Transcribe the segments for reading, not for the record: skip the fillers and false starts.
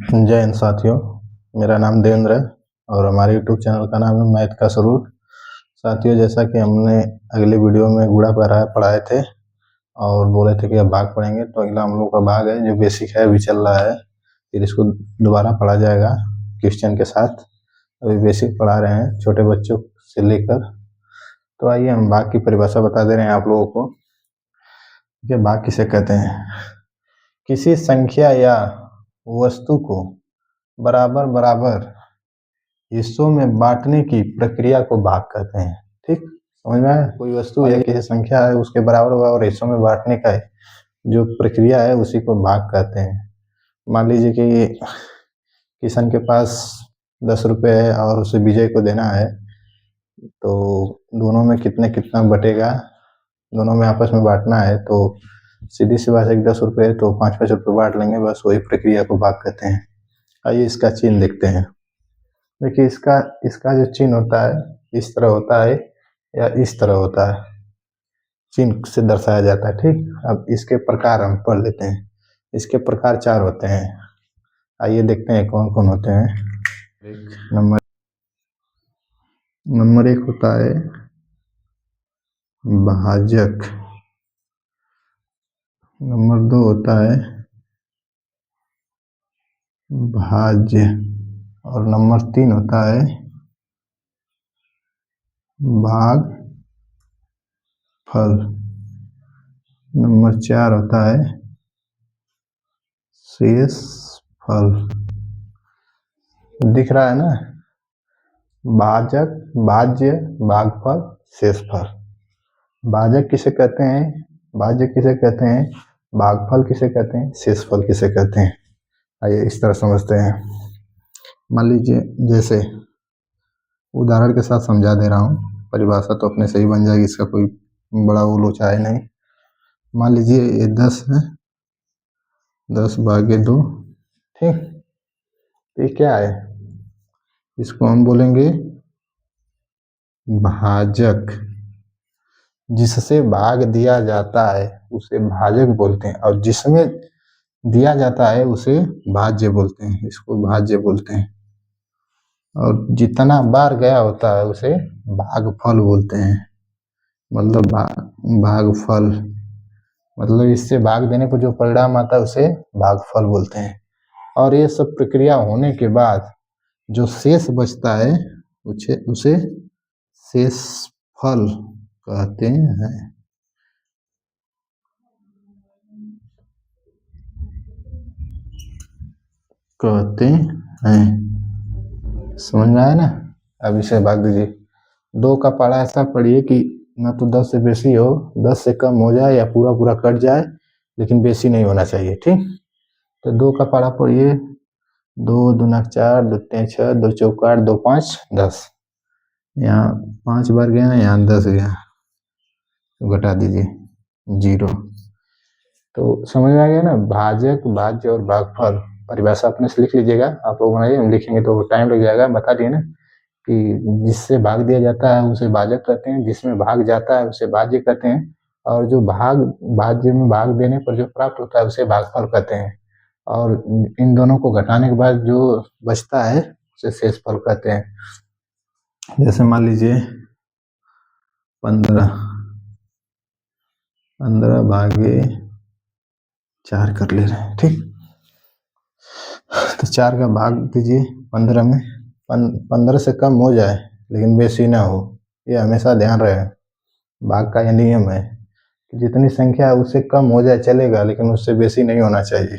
जय हिंद साथियों, मेरा नाम देवेंद्र है और हमारे यूट्यूब चैनल का नाम है मैथ का स्वरूप। साथियों, जैसा कि हमने अगले वीडियो में गुणा पढ़ाए थे और बोले थे कि अब भाग पढ़ेंगे, तो अगला हम लोग का भाग है जो बेसिक है अभी चल रहा है। फिर इसको दोबारा पढ़ा जाएगा क्वेश्चन के साथ। अभी बेसिक पढ़ा रहे हैं छोटे बच्चों से लेकर। तो आइए हम भाग की परिभाषा बता दे रहे हैं आप लोगों को कि भाग किसे कहते हैं। किसी संख्या या वस्तु को बराबर बराबर हिस्सों में बांटने की प्रक्रिया को भाग कहते हैं। ठीक, समझ में आया? कोई वस्तु या किसी संख्या है उसके बराबर बराबर हिस्सों में बांटने का जो प्रक्रिया है उसी को भाग कहते हैं। मान लीजिए कि किशन के पास 10 रुपये है और उसे विजय को देना है, तो दोनों में कितना बटेगा, दोनों में आपस में बांटना है। तो सीधी सी बात है, 10 रुपये तो 5-5 रुपये बांट लेंगे, बस वही प्रक्रिया को भाग कहते हैं। आइए इसका चिन्ह देखते हैं। देखिए इसका जो चिन्ह होता है इस तरह होता है या इस तरह होता है, चिन्ह से दर्शाया जाता है। ठीक, अब इसके प्रकार हम पढ़ लेते हैं। इसके प्रकार 4 होते हैं। आइए देखते हैं कौन कौन होते हैं। नंबर 1 होता है भाजक, नंबर 2 होता है भाज्य और नंबर 3 होता है भाग फल। नंबर 4 होता है शेष फल। दिख रहा है ना, भाजक, भाज्य, भागफल, शेषफल। भाजक किसे कहते हैं, भाज्य किसे कहते हैं, भागफल किसे कहते हैं, शेषफल किसे कहते हैं। आइए इस तरह समझते हैं। मान लीजिए, जैसे उदाहरण के साथ समझा दे रहा हूँ, परिभाषा तो अपने से ही बन जाएगी, इसका कोई बड़ा वो लोचा है नहीं। मान लीजिए ये 10 है, 10 भागे 2। ठीक, ये क्या है, इसको हम बोलेंगे भाजक। जिससे भाग दिया जाता है उसे भाजक बोलते हैं, और जिसमें दिया जाता है उसे भाज्य बोलते हैं, इसको भाज्य बोलते हैं। और जितना बार गया होता है उसे भागफल बोलते हैं। मतलब भागफल मतलब इससे भाग देने पर जो परिणाम आता है उसे भागफल बोलते हैं। और ये सब प्रक्रिया होने के बाद जो शेष बचता है उसे शेषफल कहते हैं। समझ में आया ना। अब इसे भाग दीजिए। 2 का पढ़ा ऐसा पढ़िए कि ना तो 10 से बेसी हो, 10 से कम हो जाए या पूरा पूरा कट जाए, लेकिन बेसी नहीं होना चाहिए। ठीक, तो 2 का पढ़ा पढ़िए। 2 दूना 4, 2 तीन 6, 2 चौका 8, 2 5 10। यहाँ 5 बार गया, यहाँ 10 गया, तो घटा दीजिए 0। तो समझ में आ गया ना। भाजक, भाज्य और भागफल परिभाषा अपने से लिख लीजिएगा। आप लोग बनाइए, हम लिखेंगे तो टाइम लग जाएगा। बता दिए ना कि जिससे भाग दिया जाता है उसे भाजक कहते हैं, जिसमें भाग जाता है उसे भाज्य कहते हैं, और जो भाज्य में भाग देने पर जो प्राप्त होता है उसे भागफल कहते हैं। और इन दोनों को घटाने के बाद जो बचता है उसे शेषफल कहते हैं। जैसे मान लीजिए 15 भागे 4 कर ले रहे हैं। ठीक, तो 4 का भाग दीजिए 15 में। 15 से कम हो जाए लेकिन बेसी ना हो, ये हमेशा ध्यान रहे। भाग का यह नियम है कि जितनी संख्या है उससे कम हो जाए चलेगा, लेकिन उससे बेसी नहीं होना चाहिए।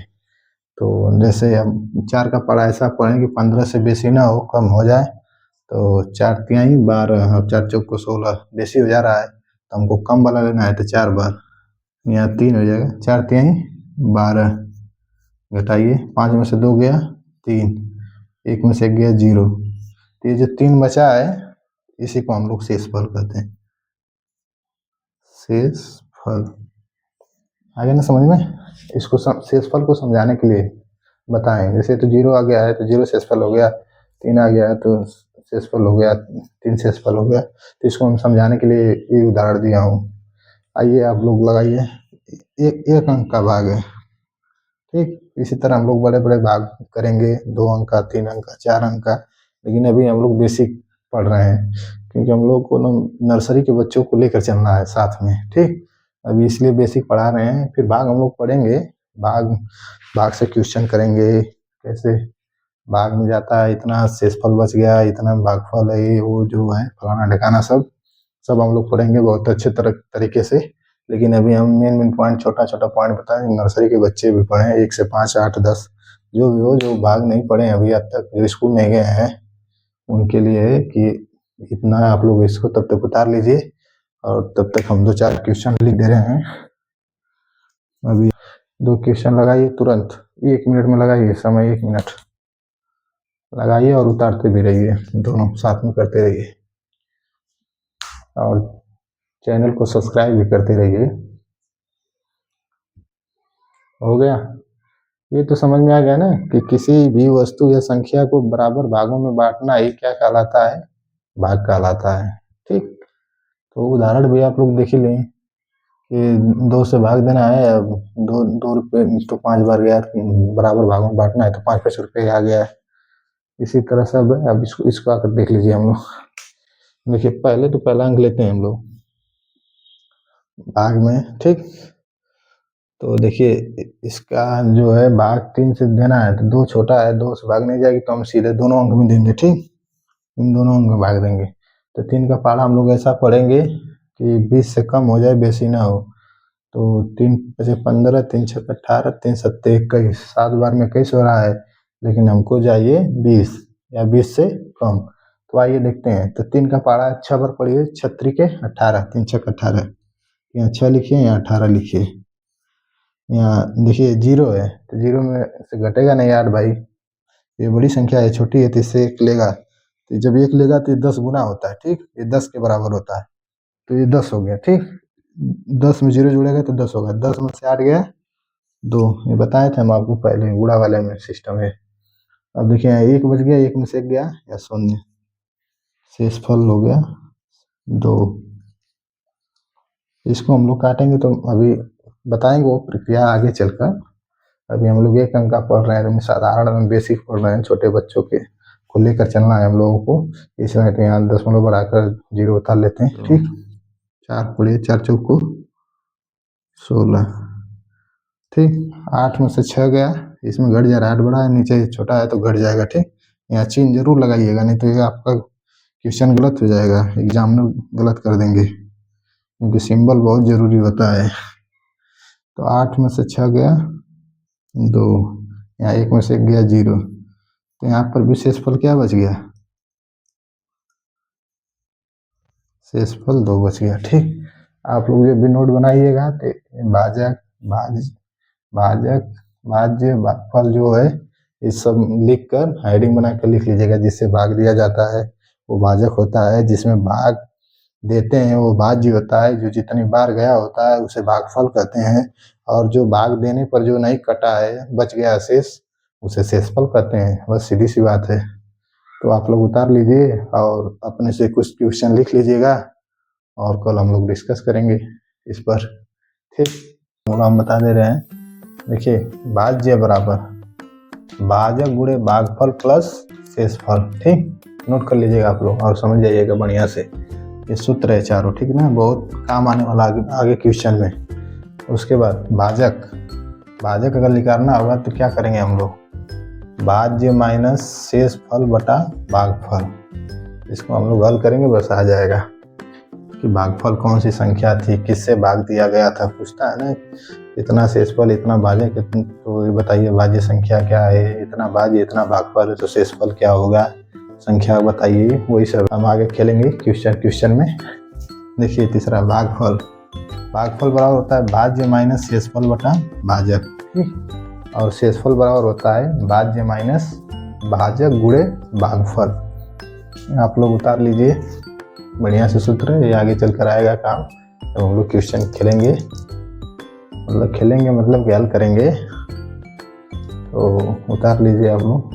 तो जैसे हम 4 का पढ़ा ऐसा पढ़ें कि 15 से बेसी ना हो, कम हो जाए। तो 4 तिहाई 12 और 4 चौक को 16, बेसी हो जा रहा है तो हमको कम वाला लेना है, तो 4 बार, यहाँ 3 हो जाएगा। 4 तिहाई 12, घटाइए 5 में से 2 गया 3, 1 में से 1 गया 0। तो ये जो 3 बचा है इसी को हम लोग शेषफल कहते हैं। शेषफल आ गया ना समझ में। इसको शेषफल को समझाने के लिए बताएं। जैसे तो 0 आ गया है तो 0 शेषफल हो गया, 3 आ गया है तो शेषफल हो गया, 3 शेषफल हो गया। तो इसको हम समझाने के लिए ये उदाहरण दिया हूँ। आइए आप लोग लगाइए। एक अंक का भाग है। ठीक। इसी तरह हम लोग बड़े बड़े भाग करेंगे, 2 अंक का, 3 अंक का, 4 अंक का, लेकिन अभी हम लोग बेसिक पढ़ रहे हैं क्योंकि हम लोग को नर्सरी के बच्चों को लेकर चलना है साथ में, ठीक। अभी इसलिए बेसिक पढ़ा रहे हैं, फिर भाग हम लोग पढ़ेंगे। भाग से क्वेश्चन करेंगे, कैसे भाग में जाता है, इतना शेषफल बच गया, इतना भागफल है, ये वो जो है फलाना ढिकाना सब हम लोग पढ़ेंगे बहुत अच्छे तरीके से। लेकिन अभी हम मेन पॉइंट, छोटा छोटा पॉइंट बताएं, नर्सरी के बच्चे भी पढ़ें, 1 से 5, 8, 10 जो भी हो, जो भाग नहीं पढ़े अभी अब तक, जो स्कूल नहीं गए हैं, उनके लिए है कि इतना आप लोग इसको तब तक उतार लीजिए और तब तक हम 2-4 क्वेश्चन लिख दे रहे हैं। अभी 2 क्वेश्चन लगाइए तुरंत, 1 मिनट में लगाइए, समय 1 मिनट लगाइए और उतारते भी रहिए, दोनों साथ में करते रहिए और चैनल को सब्सक्राइब भी करते रहिए। हो गया? ये तो समझ में आ गया ना कि किसी भी वस्तु या संख्या को बराबर भागों में बांटना ही क्या कहलाता है? भाग कहलाता है, ठीक। तो उदाहरण भी आप लोग देख ही लें कि 2 से भाग देना है, अब 2 रुपये तो 5 बार गया, बराबर भागों में बांटना है तो 5-5 रुपये आ गया। इसी तरह से अब इसको आकर देख लीजिए हम लोग। देखिए पहले तो पहला अंक लेते हैं हम लोग भाग में, ठीक। तो देखिए इसका जो है भाग 3 से देना है तो 2 छोटा है, 2 से भाग नहीं जाएगी तो हम सीधे दोनों अंक में देंगे, ठीक। इन दोनों अंक में भाग देंगे। तो 3 का पहाड़ा हम लोग ऐसा पढ़ेंगे कि 20 से कम हो जाए, बेसी ना हो। तो 3 5 15, 3 6 18, 3 7 21, 7 बार में 21 हो रहा है, लेकिन हमको चाहिए 20 या 20 से कम। तो आइए देखते हैं। तो 3 का पहाड़ा 6 बार पढ़िए, 6 त्रिके 18, 3 6 18, यहाँ 6 लिखिए, यहाँ 18 लिखिए। यहाँ देखिए 0 है तो 0 में से घटेगा नहीं 8 भाई, ये बड़ी संख्या है, छोटी है तो इससे 1 लेगा, तो जब 1 लेगा तो ये 10 गुना होता है, ठीक। ये 10 के बराबर होता है, तो ये 10 हो गया, ठीक। 10 में 0 जुड़ेगा तो 10 होगा, 10 में से 8 गया 2, ये बताए थे हम आपको पहले, गुणा वाले में सिस्टम है। अब देखिए यहाँ 1 बच गया, 1 में से 1 गया या 0, शेषफल हो गया 2। इसको हम लोग काटेंगे तो अभी बताएंगे वो प्रक्रिया आगे चलकर। अभी हम लोग 1 अंक का पढ़ रहे हैं, साधारण बेसिक पढ़ रहे हैं, छोटे बच्चों के को लेकर चलना है हम लोगों को। इसमें तो यहाँ 10 बढ़ाकर 0 उतार लेते हैं, ठीक। 4 पढ़िए, 4 चौको 16, ठीक। 8 में से 6 गया, इसमें घट जा रहा है, 8 बड़ा है, नीचे छोटा है तो घट जाएगा, ठीक। यहाँ चिन्ह जरूर लगाइएगा, नहीं तो ये आपका क्वेश्चन गलत हो जाएगा, एग्जामिनर गलत कर देंगे, क्योंकि सिंबल बहुत जरूरी होता है। तो 8 में से 6 गया 2, यहाँ 1 में से 1 गया 0, तो यहाँ पर भी शेषफल क्या बच गया? शेषफल 2 बच गया, ठीक। आप लोग ये भी नोट बनाइएगा, तो भाजक भाज्य भागफल जो है ये सब लिख कर हेडिंग बना कर लिख लीजिएगा। जिससे भाग दिया जाता है वो भाजक होता है, जिसमें भाग देते हैं वो भाज्य होता है, जो जितनी बार गया होता है उसे भागफल कहते हैं, और जो भाग देने पर जो नहीं कटा है, बच गया शेष, उसे शेषफल कहते हैं। बस सीधी सी बात है। तो आप लोग उतार लीजिए और अपने से कुछ क्वेश्चन लिख लीजिएगा और कल हम लोग डिस्कस करेंगे इस पर, ठीक। हम बता दे रहे हैं, देखिए भाज्य बराबर भाजक गुणे भागफल प्लस शेषफल, ठीक। नोट कर लीजिएगा आप लोग और समझ जाइएगा बढ़िया से। ये सूत्र है चारों, ठीक ना, बहुत काम आने वाला आगे क्वेश्चन में। उसके बाद भाजक अगर निकालना होगा तो क्या करेंगे हम लोग? भाज्य माइनस शेषफल बटा भागफल, इसको हम लोग हल करेंगे, बस आ जाएगा कि भागफल कौन सी संख्या थी, किससे भाग दिया गया था, पूछता है ना, इतना शेषफल इतना भाजक, तो ये बताइए भाज्य संख्या क्या है, इतना भाज्य इतना भागफल है तो शेषफल क्या होगा, संख्या बताइए। वही सब हम आगे खेलेंगे क्वेश्चन में। देखिए तीसरा भागफल बराबर होता है भाज्य माइनस शेषफल बटा भाजक, ठीक। और शेषफल बराबर होता है भाज्य माइनस भाजक गुणे भागफल। आप लोग उतार लीजिए, बढ़िया से सूत्र है, ये आगे चल कर आएगा काम। तो हम लोग क्वेश्चन खेलेंगे, मतलब कि हल करेंगे। तो उतार लीजिए आप लोग।